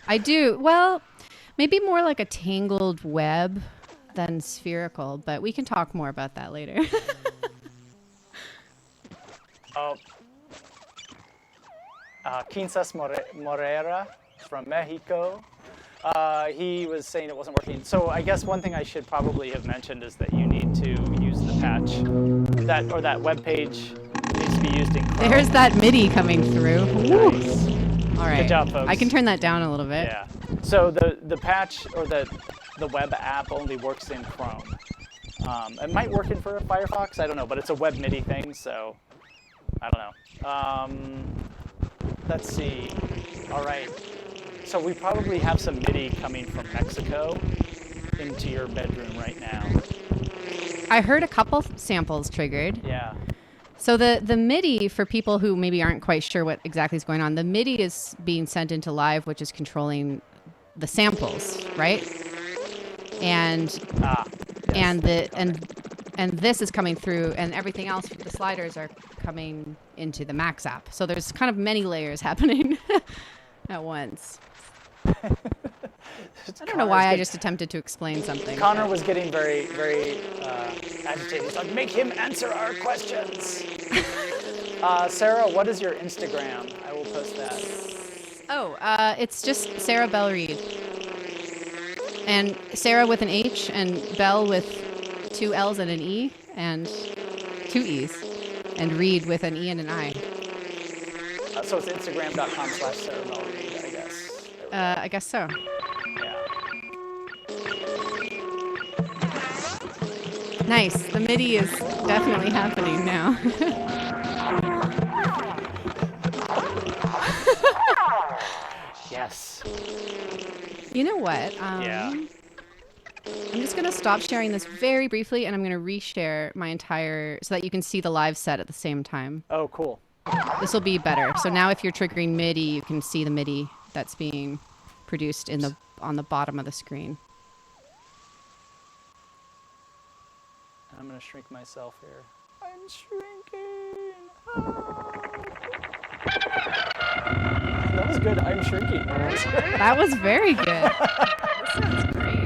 I do. Well, maybe more like a tangled web than spherical, but we can talk more about that later. Quincas Morera from Mexico. He was saying it wasn't working. So I guess one thing I should probably have mentioned is that you need to use the patch. That web page needs to be used in Chrome. There's that MIDI coming through. Nice. All right. Good job, folks. I can turn that down a little bit. Yeah. So the patch or the web app only works in Chrome. It might work in for Firefox. I don't know, but it's a web MIDI thing, so I don't know. Let's see. All right. So we probably have some MIDI coming from Mexico into your bedroom right now. I heard a couple samples triggered. Yeah. So the MIDI, for people who maybe aren't quite sure what exactly is going on, the MIDI is being sent into live, which is controlling the samples, right? And yes. and this is coming through, and everything else, the sliders are coming into the Max app. So there's kind of many layers happening at once. I don't know why I just attempted to explain something. Connor was getting very, very agitated. He's like, make him answer our questions. Sarah, what is your Instagram? I will post that. Oh, it's just Sarah Bell Reed. And Sarah with an H and Bell with 2 L's and an E and 2 E's. And Reed with an E and an I. So it's Instagram.com/Sarah Bell Reed, I guess. I guess so. Yeah. Nice. The MIDI is definitely happening now. Yes. You know what? Yeah. I'm just going to stop sharing this very briefly, and I'm going to reshare my entire, so that you can see the live set at the same time. Oh, cool. This will be better. So now if you're triggering MIDI, you can see the MIDI that's being produced on the bottom of the screen. I'm going to shrink myself here. I'm shrinking. That was good. I'm shrinking. That was very good. This sounds great.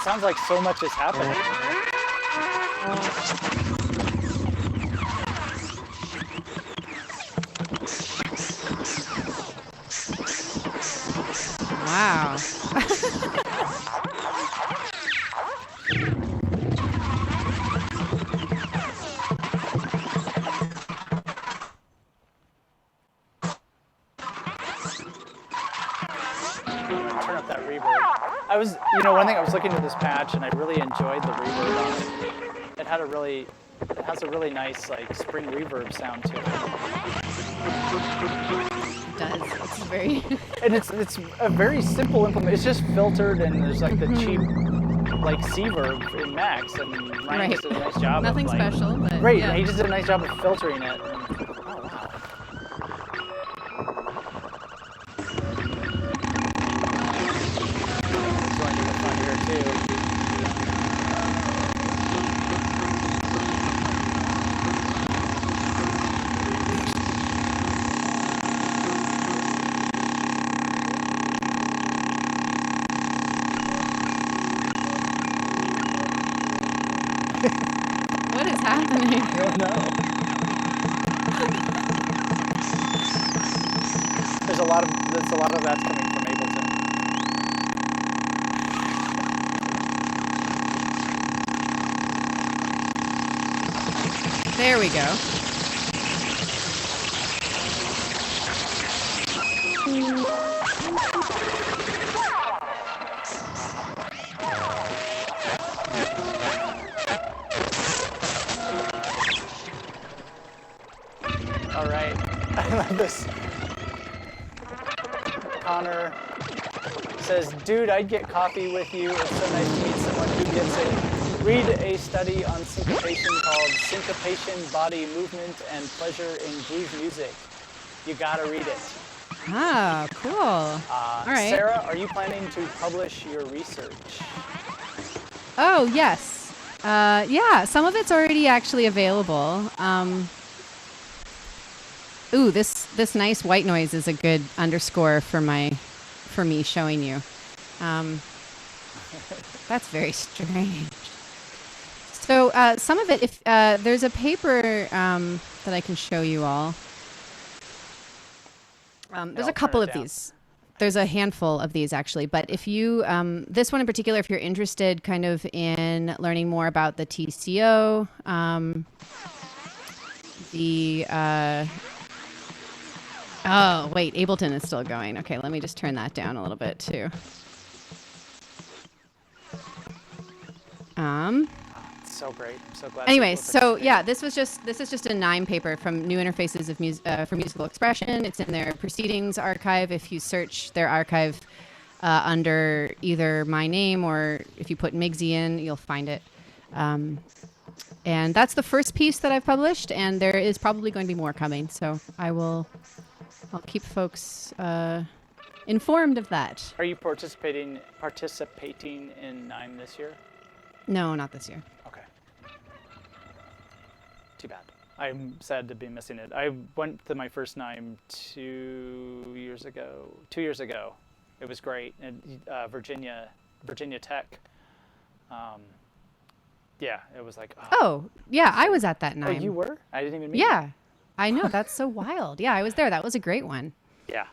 Sounds like so much is happening. Wow. Turn up that reverb. One thing I was looking at this patch and I really enjoyed the reverb on it. It has a really nice like spring reverb sound to it. It does. It's very... And it's a very simple implement. It's just filtered and there's like the cheap like C-verb in Max, and Ryan just did a nice job. Nothing of, like, special, but Right, yeah. he just did a nice job of filtering it. Oh wow. Joining the fun here too. What is happening? I don't know. There's a lot of that's coming from Ableton. There we go. All right. I love this. Connor says, dude, I'd get coffee with you. It's so nice to meet someone who gets it. Read a study on syncopation called Syncopation, Body Movement, and Pleasure in Groove Music. You gotta read it. Ah, cool. All right. Sarah, are you planning to publish your research? Oh, yes. Yeah, some of it's already actually available. Ooh, this nice white noise is a good underscore for me showing you. That's very strange. So some of it, if there's a paper that I can show you all. There's a couple of these. There's a handful of these actually, but if you, this one in particular, if you're interested kind of in learning more about the TCO, oh, wait, Ableton is still going. Okay, let me just turn that down a little bit too. So great. I'm so glad. Anyway, so yeah, this is just a 9 paper from New Interfaces of for Musical Expression. It's in their proceedings archive. If you search their archive under either my name or if you put Migsy in, you'll find it. And that's the first piece that I've published, and there is probably going to be more coming. So I'll keep folks informed of that. Are you participating in NIME this year? No, not this year. Okay. Too bad. I'm sad to be missing it. I went to my first NIME 2 years ago. 2 years ago. It was great. And Virginia Tech. Yeah, it was like. Oh, yeah, I was at that NIME. Oh, you were? I didn't even meet Yeah, you. I know. That's so wild. Yeah, I was there. That was a great one. Yeah.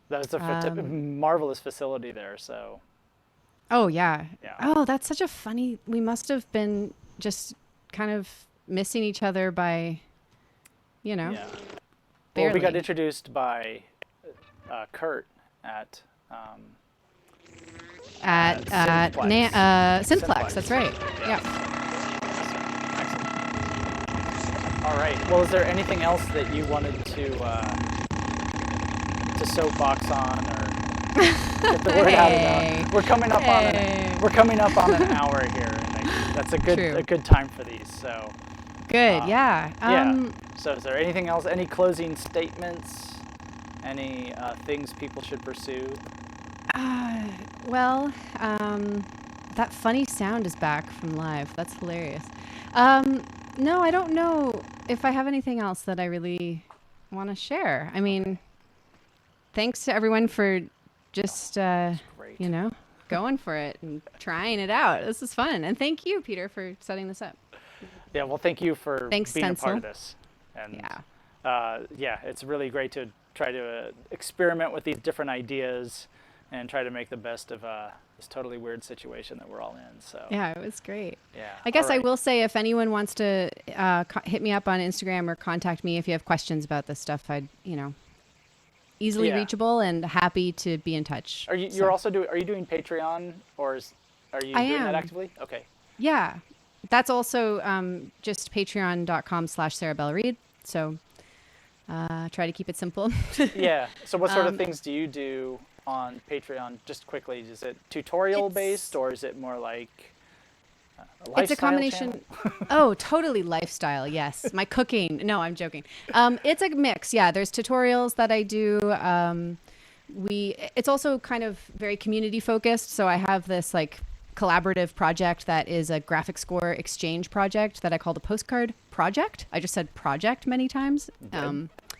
That was a marvelous facility there, so. Oh, yeah. Yeah. Oh, that's such a funny... We must have been just kind of missing each other by, Yeah. barely. Well, we got introduced by Kurt at Synplex. That's right. Yes. Yeah. Excellent. All right. Well, is there anything else that you wanted to soapbox on or get the word out about? We're coming up on an hour here, and that's a good time for these. So. Good. Yeah. Yeah. So, is there anything else? Any closing statements? Any things people should pursue? Well, that funny sound is back from live. That's hilarious. No, I don't know if I have anything else that I really want to share. I mean, thanks to everyone for just, going for it and trying it out. This is fun. And thank you, Peter, for setting this up. Yeah, well, thank you for being Sensel. a part of this. And it's really great to try to experiment with these different ideas and try to make the best of this totally weird situation that we're all in. So yeah, it was great. Yeah. I guess All right. I will say if anyone wants to hit me up on Instagram or contact me if you have questions about this stuff, I'd easily reachable and happy to be in touch. Are you are you doing Patreon or are you doing that actively? Okay. Yeah. That's also just patreon.com/Sarah Bell Reed. So try to keep it simple. Yeah. So what sort of things do you do on Patreon? Just quickly, is it tutorial based or is it more like a lifestyle it's a combination. Oh, totally lifestyle. Yes. My cooking. No, I'm joking. It's a mix. Yeah. There's tutorials that I do. It's also kind of very community focused. So I have this collaborative project that is a graphic score exchange project that I call the Postcard Project. I just said project many times.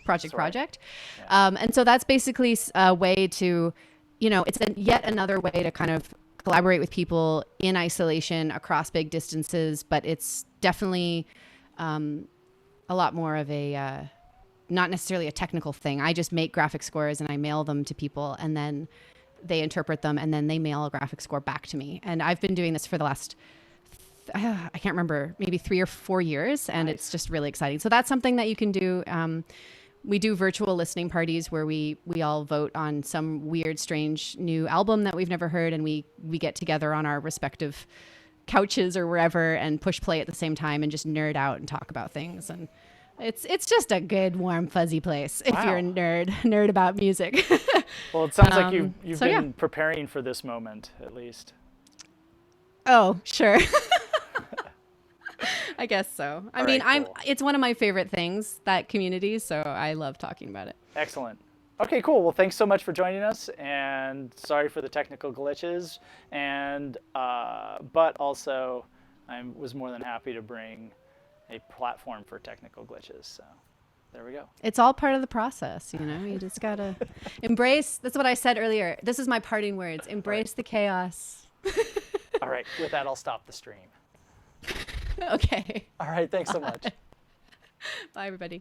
Project. Yeah. And so that's basically a way to, it's yet another way to kind of collaborate with people in isolation across big distances, but it's definitely a lot more of a not necessarily a technical thing. I just make graphic scores and I mail them to people, and then they interpret them, and then they mail a graphic score back to me. And I've been doing this for the last I can't remember, maybe 3 or 4 years, and Nice. it's just really exciting. So that's something that you can do. We do virtual listening parties where we all vote on some weird, strange new album that we've never heard, and we get together on our respective couches or wherever and push play at the same time and just nerd out and talk about things. And it's just a good, warm, fuzzy place if Wow. you're a nerd about music. Well, it sounds like you've so, been yeah. preparing for this moment, at least. Oh, sure. I guess so. I All mean, right, cool. it's one of my favorite things, that community, so I love talking about it. Excellent. Okay, cool. Well, thanks so much for joining us, and sorry for the technical glitches. And but also, I was more than happy to bring a platform for technical glitches. So there we go. It's all part of the process, you know. You just gotta embrace. That's what I said earlier. This is my parting words. Embrace the chaos. All right. With that, I'll stop the stream. Okay. All right. Thanks so much. Bye, everybody.